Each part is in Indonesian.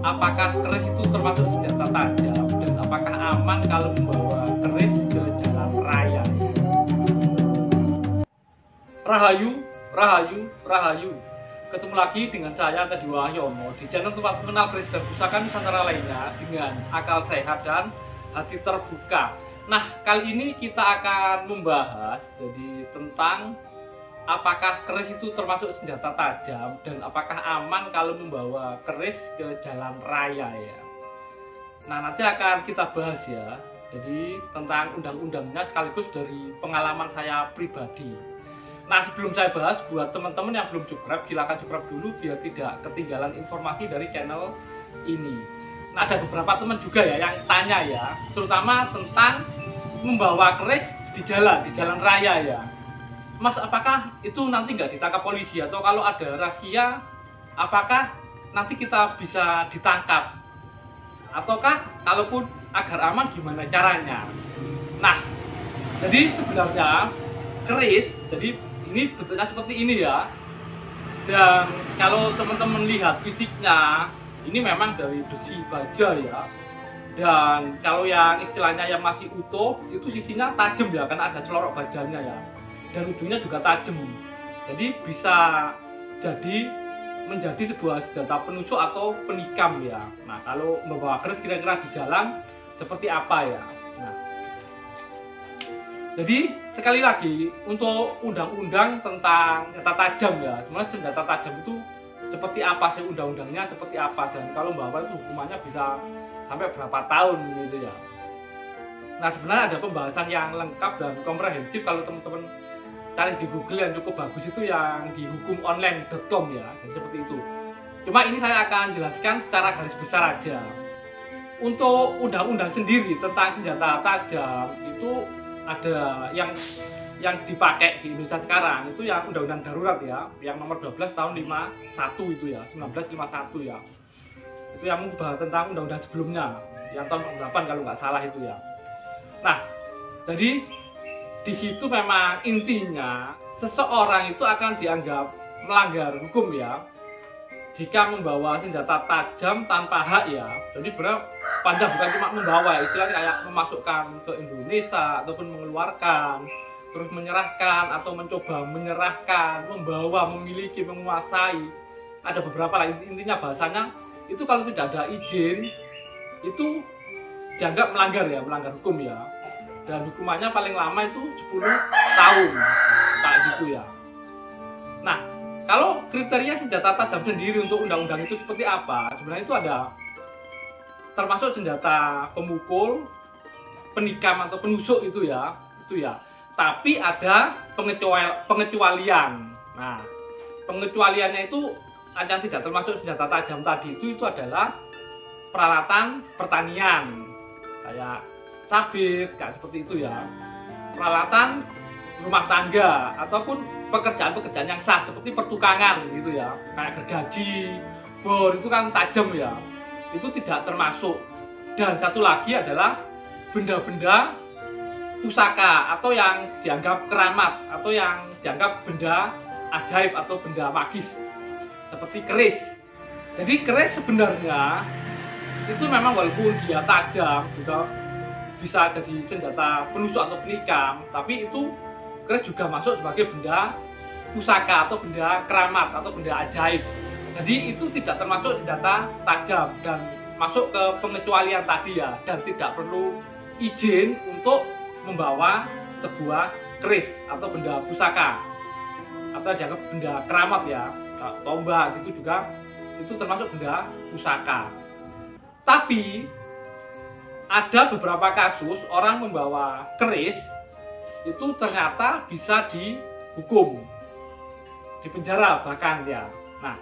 apakah keris itu termasuk senjata tajam dan apakah aman kalau membawa keris ke jalan raya? Rahayu, Rahayu, Rahayu. Ketemu lagi dengan saya Teddy Wahyono di channel tempat mengenal keris dan pusaka Nusantara lainnya dengan akal sehat dan hati terbuka. Nah, kali ini kita akan membahas tentang apakah keris itu termasuk senjata tajam dan apakah aman kalau membawa keris ke jalan raya ya. Nah, nanti akan kita bahas ya. Jadi tentang undang-undangnya sekaligus dari pengalaman saya pribadi. Nah, sebelum saya bahas, buat teman-teman yang belum subscribe, silakan subscribe dulu biar tidak ketinggalan informasi dari channel ini. Nah, ada beberapa teman juga ya yang tanya ya, terutama tentang membawa keris di jalan raya ya. Mas, apakah itu nanti nggak ditangkap polisi, atau kalau ada razia, apakah nanti kita bisa ditangkap? Ataukah kalaupun agar aman gimana caranya? Nah, jadi sebenarnya keris, jadi ini bentuknya seperti ini ya. Dan kalau teman-teman lihat fisiknya, ini memang dari besi baja ya. Dan kalau yang istilahnya yang masih utuh, itu sisinya tajam ya, karena ada celorok bajanya ya. Dan ujungnya juga tajam. Jadi bisa menjadi sebuah senjata penusuk atau penikam ya. Nah, kalau membawa keris kira-kira di jalan seperti apa ya? Nah, jadi sekali lagi untuk undang-undang tentang senjata tajam ya, sebenarnya senjata tajam itu seperti apa sih undang-undangnya, seperti apa, dan kalau membawa itu hukumannya bisa sampai berapa tahun gitu ya. Nah, sebenarnya ada pembahasan yang lengkap dan komprehensif kalau teman-teman cari di Google yang cukup bagus itu yang di hukumonline.com ya, dan seperti itu. Cuma ini saya akan jelaskan secara garis besar aja. Untuk undang-undang sendiri tentang senjata tajam itu ada yang dipakai di Indonesia sekarang itu yang undang-undang darurat ya, yang nomor 12 tahun 51 itu ya, 1951 ya. Itu yang mengubah tentang undang-undang sebelumnya, yang tahun 8 kalau nggak salah itu ya. Nah, jadi di situ memang intinya seseorang itu akan dianggap melanggar hukum ya jika membawa senjata tajam tanpa hak ya. Jadi sebenarnya panjang bukan cuma membawa ya, istilahnya kayak memasukkan ke Indonesia ataupun mengeluarkan, terus menyerahkan atau mencoba menyerahkan, membawa, memiliki, menguasai. Ada beberapa lah, intinya bahasanya itu kalau tidak ada izin itu dianggap melanggar ya, melanggar hukum ya. Dan hukumannya paling lama itu 10 tahun kayak gitu ya. Nah, kalau kriteria senjata tajam sendiri untuk undang-undang itu seperti apa? Sebenarnya itu ada termasuk senjata pemukul, penikam atau penusuk itu ya. Tapi ada pengecualian. Nah, pengecualiannya itu yang tidak termasuk senjata tajam tadi itu adalah peralatan pertanian kayak sabit, kayak seperti itu ya. Peralatan rumah tangga ataupun pekerjaan-pekerjaan yang sah seperti pertukangan gitu ya, kayak gergaji, bor, itu kan tajam ya. Itu tidak termasuk. Dan satu lagi adalah benda-benda pusaka atau yang dianggap keramat atau yang dianggap benda ajaib atau benda magis seperti keris. Jadi keris sebenarnya itu memang walaupun dia tajam juga bisa jadi senjata penusuk atau penikam, tapi itu keris juga masuk sebagai benda pusaka atau benda keramat atau benda ajaib. Jadi itu tidak termasuk senjata tajam dan masuk ke pengecualian tadi ya, dan tidak perlu izin untuk membawa sebuah keris atau benda pusaka atau dianggap benda keramat ya, tombak gitu juga itu termasuk benda pusaka. Tapi ada beberapa kasus orang membawa keris itu ternyata bisa dihukum, dipenjara bahkan ya. Nah,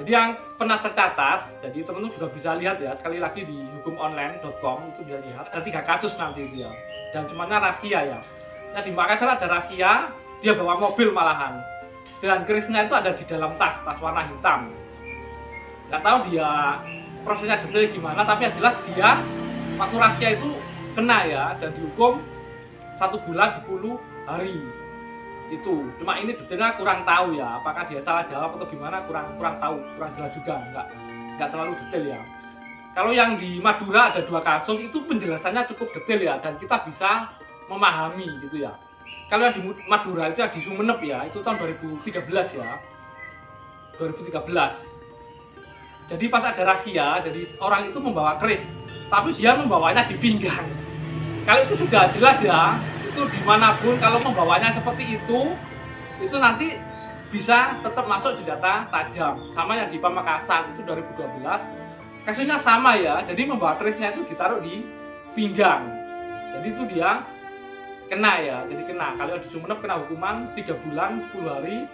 jadi yang pernah tercatat, jadi teman-teman juga bisa lihat ya, sekali lagi di hukumonline.com itu bisa lihat ada 3 kasus nanti dia, dan semuanya rahasia ya. Nah, di Makassar ada rahasia, dia bawa mobil malahan, dan kerisnya itu ada di dalam tas warna hitam. Nggak tahu dia prosesnya detail gimana, tapi yang jelas dia waktu rahasia itu kena ya, dan dihukum 1 bulan 10 hari itu. Cuma ini detailnya kurang tahu ya, apakah dia salah jawab atau gimana, kurang tahu, kurang jelas juga, nggak terlalu detail ya. Kalau yang di Madura ada 2 kasus, itu penjelasannya cukup detail ya, dan kita bisa memahami gitu ya. Kalau yang di Madura itu di Sumeneb ya, itu tahun 2013 ya. 2013. Jadi pas ada razia, jadi orang itu membawa keris, tapi dia membawanya di pinggang. Kalau itu sudah jelas ya, itu dimanapun kalau membawanya seperti itu nanti bisa tetap masuk senjata tajam. Sama yang di Pamekasan itu 2012. Kasusnya sama ya, jadi membawa kerisnya itu ditaruh di pinggang. Jadi itu dia kena ya, jadi kena. Kalau di Sumeneb kena hukuman 3 bulan 10 hari.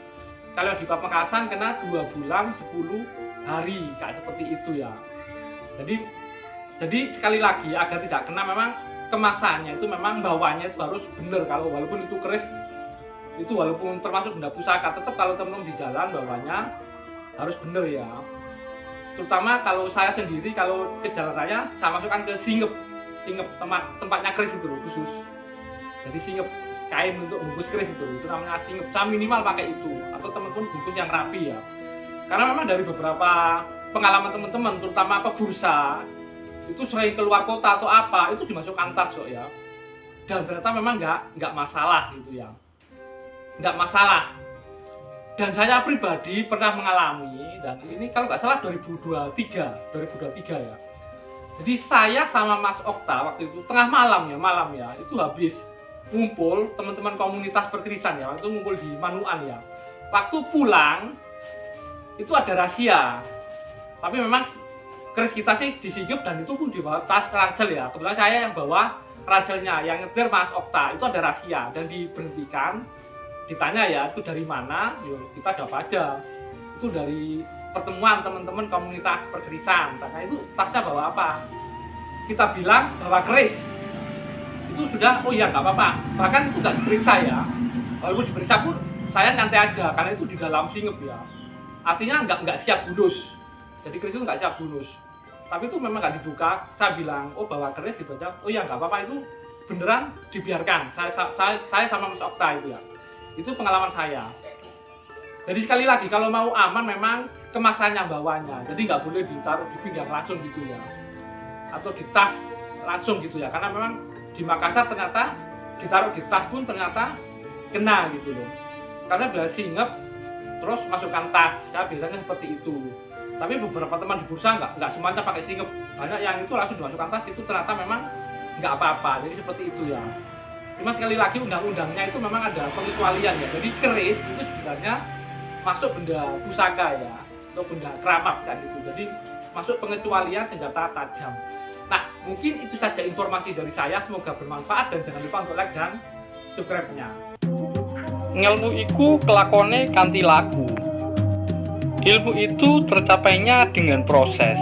Kalau di Pamekasan kena 2 bulan 10 hari, kayak seperti itu ya. Jadi sekali lagi agar tidak kena, memang kemasannya itu memang bawahnya itu harus benar. Kalau walaupun itu keris, itu walaupun termasuk benda pusaka, tetap kalau teman-teman di jalan bawahnya harus benar ya. Terutama kalau saya sendiri, kalau ke jalan raya saya masukkan ke singep tempatnya keris itu loh, khusus. Jadi singep, kain untuk bungkus keris itu namanya singep. Saya minimal pakai itu, atau teman-teman bungkus yang rapi ya. Karena memang dari beberapa pengalaman teman-teman, terutama bursa itu sering keluar kota atau apa, itu dimasukkan tas kok ya. Dan ternyata memang nggak masalah gitu ya, nggak masalah. Dan saya pribadi pernah mengalami, dan ini kalau nggak salah 2023 ya. Jadi saya sama Mas Okta waktu itu tengah malam ya, itu habis ngumpul teman-teman komunitas perkerisan ya, waktu itu ngumpul di Manuan ya. Waktu pulang itu ada razia, tapi memang keris kita sih disingkep dan itu pun dibawa tas ransel ya. Kebetulan saya yang bawa ranselnya, yang nyetir Mas Okta. Itu ada razia dan diberhentikan. Ditanya ya, itu dari mana? Yo, kita jawab aja. Itu dari pertemuan teman-teman komunitas perkerisan. Tanya itu tasnya bawa apa? Kita bilang bawa keris. Itu sudah, oh iya nggak apa-apa. Bahkan itu nggak diperiksa ya. Walaupun diperiksa pun saya nyantai aja, karena itu di dalam singep ya. Artinya nggak siap bunus. Jadi keris itu nggak siap bunus. Tapi itu memang nggak dibuka. Saya bilang, oh bawa keris gitu aja. Oh iya nggak apa-apa, itu beneran dibiarkan. Saya sama Mas Okta itu ya. Itu pengalaman saya. Jadi sekali lagi, kalau mau aman memang kemasannya bawahnya. Jadi nggak boleh ditaruh di pinggang langsung gitu ya, atau di tas langsung gitu ya. Karena memang di Makassar ternyata ditaruh di tas pun ternyata kena gitu loh. Karena udah singep terus masukkan tas. Ya biasanya seperti itu. Tapi beberapa teman di bursa nggak semuanya pakai singep. Banyak yang itu langsung dimasukkan tas, itu ternyata memang nggak apa-apa. Jadi seperti itu ya. Cuma sekali lagi undang-undangnya itu memang ada pengecualian ya. Jadi keris itu sebenarnya masuk benda pusaka ya, atau benda keramat kan gitu. Jadi masuk pengecualian senjata tajam. Nah, mungkin itu saja informasi dari saya. Semoga bermanfaat dan jangan lupa untuk like dan subscribe-nya. Ngelmu iku kelakone kanthi laku. Ilmu itu tercapainya dengan proses.